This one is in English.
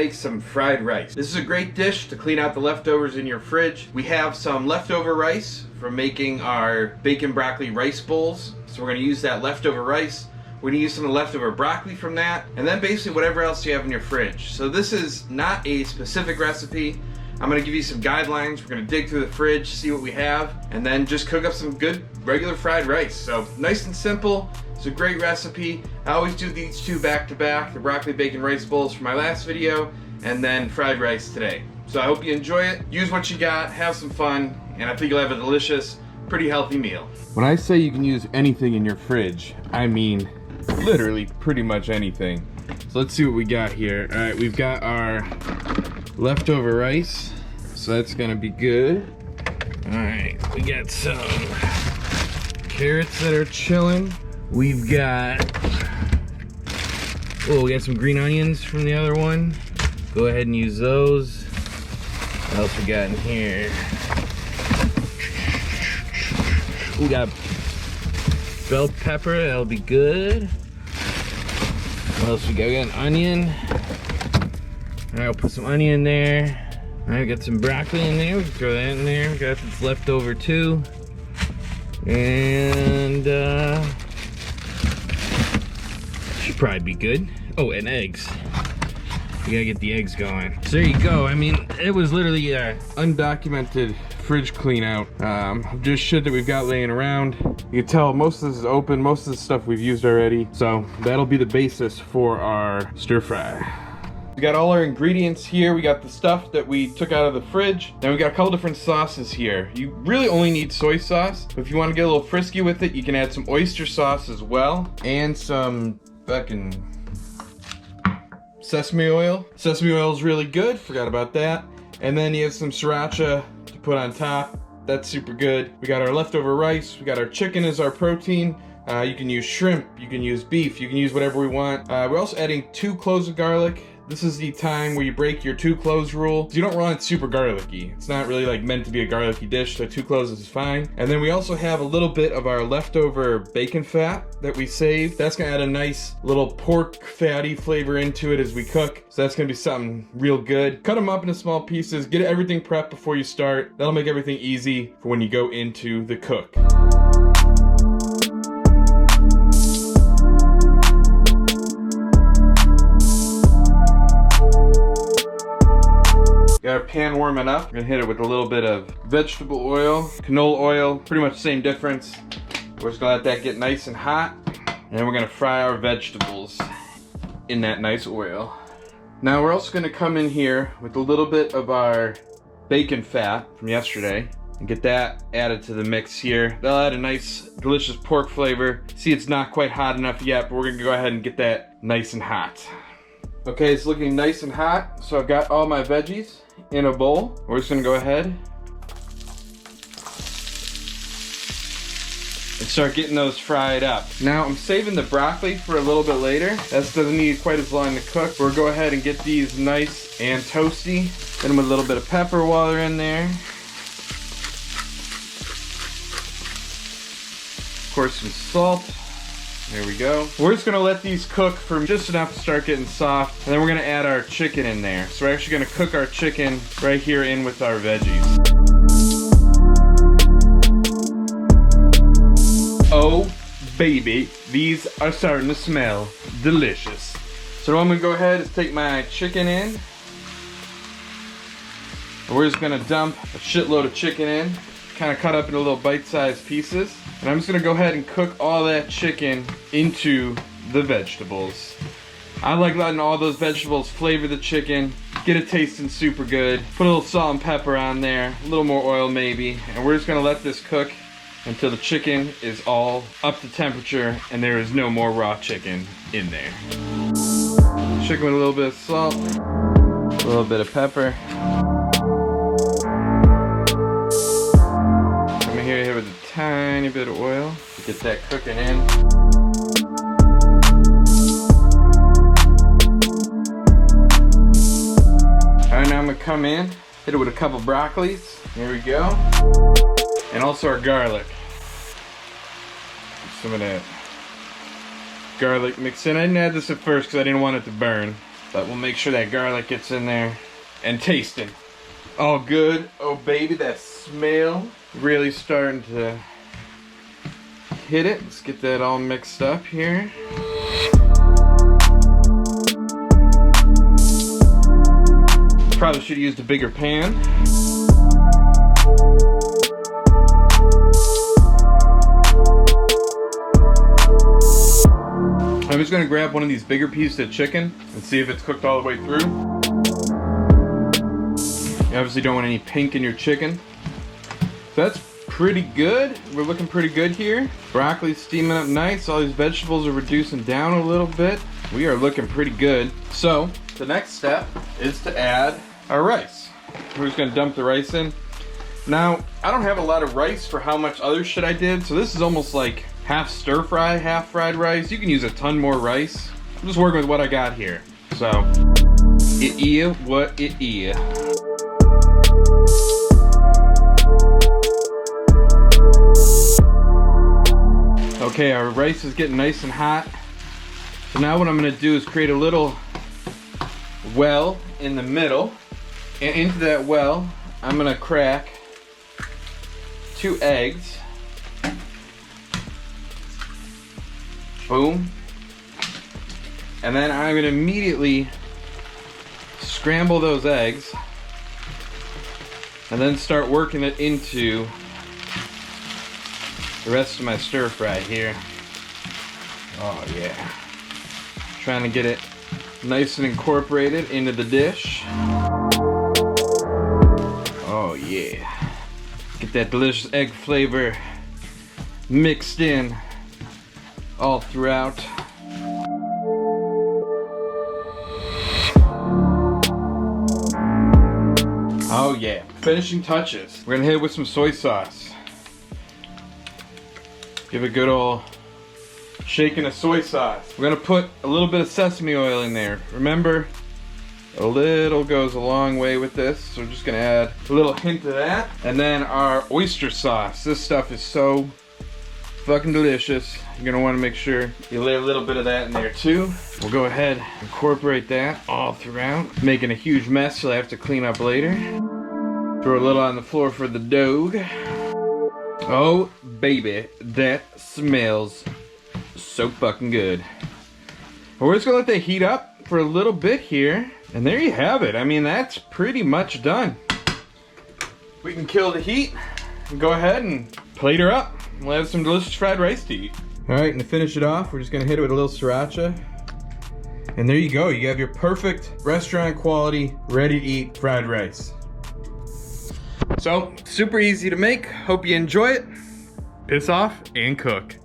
make some fried rice. This is a great dish to clean out the leftovers in your fridge. We have some leftover rice from making our bacon broccoli rice bowls. So we're gonna use that leftover rice. We're gonna use some of the leftover broccoli from that, and then basically whatever else you have in your fridge. So this is not a specific recipe. I'm gonna give you some guidelines. We're gonna dig through the fridge, see what we have, and then just cook up some good regular fried rice. So nice and simple. It's a great recipe. I always do these two back to back, the broccoli bacon rice bowls for my last video, and then fried rice today. So I hope you enjoy it. Use what you got, have some fun, and I think you'll have a delicious, pretty healthy meal. When I say you can use anything in your fridge, I mean literally pretty much anything. So let's see what we got here. All right, we've got our leftover rice, so that's gonna be good. All right, we got some carrots that are chilling. We've got, oh, we got some green onions from the other one. Go ahead and use those. What else we got in here? We got bell pepper, that'll be good. What else we got? We got an onion. All right, I'll put some onion in there. All right, we got some broccoli in there. We can throw that in there. We got this left over too. And should probably be good. Oh, and eggs. You gotta get the eggs going. So there you go. I mean, it was literally undocumented fridge clean out. Just shit that we've got laying around. You can tell most of this is open. Most of the stuff we've used already. So that'll be the basis for our stir fry. We got all our ingredients here. We got the stuff that we took out of the fridge. Then we got a couple different sauces here. You really only need soy sauce. But if you want to get a little frisky with it, you can add some oyster sauce as well. And some fucking sesame oil. Sesame oil is really good. Forgot about that. And then you have some sriracha to put on top. That's super good. We got our leftover rice. We got our chicken as our protein. You can use shrimp. You can use beef. You can use whatever we want. We're also adding 2 cloves of garlic. This is the time where you break your 2 cloves rule. You don't want it super garlicky. It's not really like meant to be a garlicky dish, so 2 cloves is fine. And then we also have a little bit of our leftover bacon fat that we saved. That's gonna add a nice little pork fatty flavor into it as we cook. So that's gonna be something real good. Cut them up into small pieces, get everything prepped before you start. That'll make everything easy for when you go into the cook. Got our pan warming up. We're gonna hit it with a little bit of vegetable oil, canola oil, pretty much the same difference. We're just gonna let that get nice and hot. And then we're gonna fry our vegetables in that nice oil. Now we're also gonna come in here with a little bit of our bacon fat from yesterday and get that added to the mix here. That'll add a nice, delicious pork flavor. See, it's not quite hot enough yet, but we're gonna go ahead and get that nice and hot. Okay, it's looking nice and hot. So I've got all my veggies in a bowl. We're just gonna go ahead and start getting those fried up. Now I'm saving the broccoli for a little bit later. That doesn't need quite as long to cook. We'll go ahead and get these nice and toasty. Hit them with a little bit of pepper while they're in there. Of course, some salt. There we go. We're just gonna let these cook for just enough to start getting soft, and then we're gonna add our chicken in there. So we're actually gonna cook our chicken right here in with our veggies. Oh baby, these are starting to smell delicious. So what I'm gonna go ahead is take my chicken in. And we're just gonna dump a shitload of chicken in, kind of cut up into little bite-sized pieces. And I'm just gonna go ahead and cook all that chicken into the vegetables. I like letting all those vegetables flavor the chicken, get it tasting super good. Put a little salt and pepper on there, a little more oil maybe, and we're just gonna let this cook until the chicken is all up to temperature and there is no more raw chicken in there. Chicken with a little bit of salt, a little bit of pepper. I'm here with a tiny bit of oil to get that cooking in. Alright, now I'm gonna come in, hit it with a couple broccolis. There we go. And also our garlic. Some of that garlic mixed in. I didn't add this at first because I didn't want it to burn. But we'll make sure that garlic gets in there and tasting. All good. Oh baby, that smell really starting to hit it. Let's get that all mixed up here. Probably should have used a bigger pan. I'm just gonna grab one of these bigger pieces of chicken and see if it's cooked all the way through. You obviously don't want any pink in your chicken. So that's pretty good. We're looking pretty good here. Broccoli's steaming up nice. All these vegetables are reducing down a little bit. We are looking pretty good. So the next step is to add our rice. We're just gonna dump the rice in. Now, I don't have a lot of rice for how much other shit I did, so this is almost like half stir fry, half fried rice. You can use a ton more rice. I'm just working with what I got here. So, it is what it is. Okay, our rice is getting nice and hot. So now what I'm gonna do is create a little well in the middle. And into that well, I'm gonna crack 2 eggs. Boom. And then I'm gonna immediately scramble those eggs and then start working it into the rest of my stir fry here. Oh yeah. Trying to get it nice and incorporated into the dish. Oh yeah. Get that delicious egg flavor mixed in all throughout. Oh yeah, finishing touches. We're gonna hit it with some soy sauce. Give it a good old shaking of soy sauce. We're gonna put a little bit of sesame oil in there. Remember, a little goes a long way with this, so we're just gonna add a little hint of that. And then our oyster sauce. This stuff is so fucking delicious. You're gonna wanna make sure you lay a little bit of that in there too. We'll go ahead and incorporate that all throughout. Making a huge mess you'll have to clean up later. Throw a little on the floor for the dough. Oh baby, that smells so fucking good. We're just gonna let that heat up for a little bit here. And there you have it. I mean, that's pretty much done. We can kill the heat and go ahead and plate her up. We'll have some delicious fried rice to eat. All right, and to finish it off, we're just gonna hit it with a little sriracha. And there you go. You have your perfect restaurant quality, ready to eat fried rice. So, super easy to make. Hope you enjoy it. Piss off and cook.